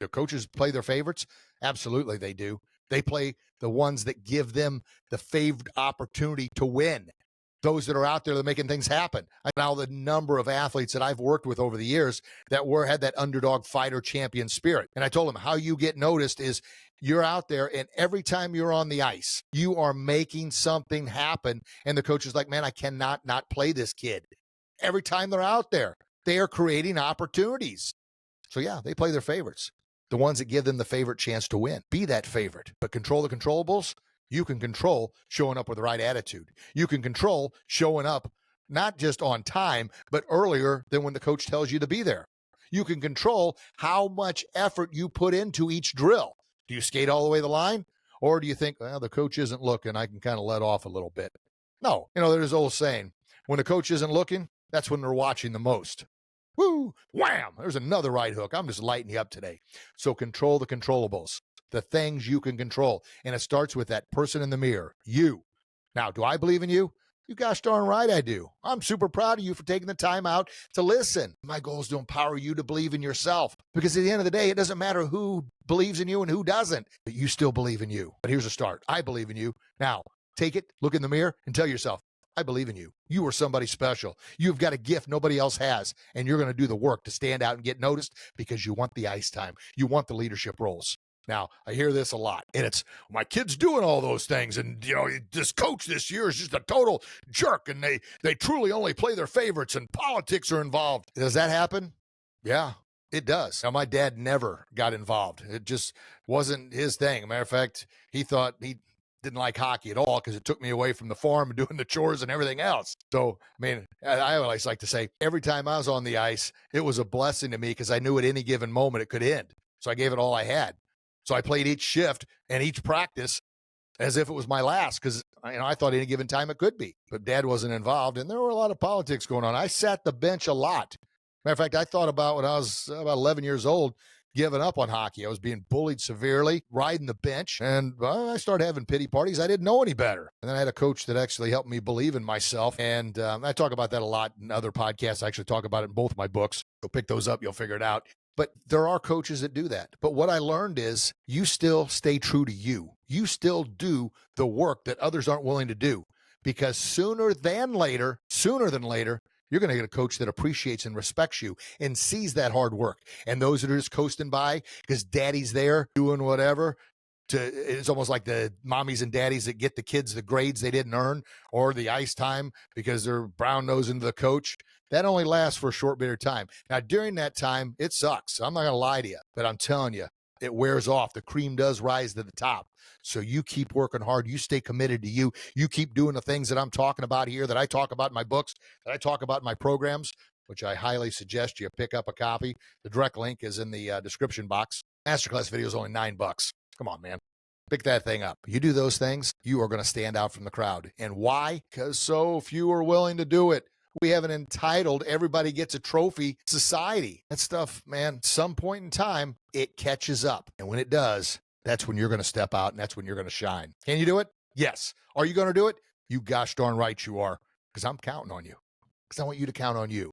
Do coaches play their favorites? Absolutely they do. They play the ones that give them the favored opportunity to win. Those that are out there that are making things happen. Now, the number of athletes that I've worked with over the years that had that underdog fighter champion spirit. And I told them how you get noticed is you're out there, and every time you're on the ice, you are making something happen. And the coach is like, man, I cannot not play this kid. Every time they're out there, they are creating opportunities. So yeah, they play their favorites. The ones that give them the favorite chance to win. Be that favorite, but control the controllables. You can control showing up with the right attitude. You can control showing up not just on time, but earlier than when the coach tells you to be there. You can control how much effort you put into each drill. Do you skate all the way the line? Or do you think, well, the coach isn't looking, I can kind of let off a little bit? No, there's an old saying, when the coach isn't looking, that's when they're watching the most. Woo, wham, there's another right hook. I'm just lighting you up today. So control the controllables. The things you can control. And it starts with that person in the mirror, you. Now, do I believe in you? You gosh darn right I do. I'm super proud of you for taking the time out to listen. My goal is to empower you to believe in yourself. Because at the end of the day, it doesn't matter who believes in you and who doesn't, but you still believe in you. But here's a start. I believe in you. Now, take it, look in the mirror, and tell yourself, I believe in you. You are somebody special. You've got a gift nobody else has, and you're going to do the work to stand out and get noticed because you want the ice time. You want the leadership roles. Now, I hear this a lot, and it's, my kid's doing all those things, and, this coach this year is just a total jerk, and they truly only play their favorites, and politics are involved. Does that happen? Yeah, it does. Now, my dad never got involved. It just wasn't his thing. As a matter of fact, he thought he didn't like hockey at all because it took me away from the farm and doing the chores and everything else. So, I always like to say, every time I was on the ice, it was a blessing to me because I knew at any given moment it could end. So I gave it all I had. So I played each shift and each practice as if it was my last because I thought any given time it could be. But Dad wasn't involved, and there were a lot of politics going on. I sat the bench a lot. Matter of fact, I thought about when I was about 11 years old, giving up on hockey. I was being bullied severely, riding the bench, and I started having pity parties. I didn't know any better. And then I had a coach that actually helped me believe in myself, and I talk about that a lot in other podcasts. I actually talk about it in both my books. Go pick those up. You'll figure it out. But there are coaches that do that. But what I learned is you still stay true to you. You still do the work that others aren't willing to do. Because sooner than later, you're going to get a coach that appreciates and respects you and sees that hard work. And those that are just coasting by because daddy's there doing whatever, it's almost like the mommies and daddies that get the kids the grades they didn't earn or the ice time because they're brown-nosing the coach. That only lasts for a short bit of time. Now, during that time, it sucks. I'm not going to lie to you, but I'm telling you, it wears off. The cream does rise to the top. So you keep working hard. You stay committed to you. You keep doing the things that I'm talking about here, that I talk about in my books, that I talk about in my programs, which I highly suggest you pick up a copy. The direct link is in the description box. Masterclass video is only $9. Come on, man. Pick that thing up. You do those things, you are going to stand out from the crowd. And why? Because so few are willing to do it. We have an entitled, everybody gets a trophy society. That stuff, man, some point in time, it catches up. And when it does, that's when you're going to step out and that's when you're going to shine. Can you do it? Yes. Are you going to do it? You gosh darn right you are. Because I'm counting on you. Because I want you to count on you.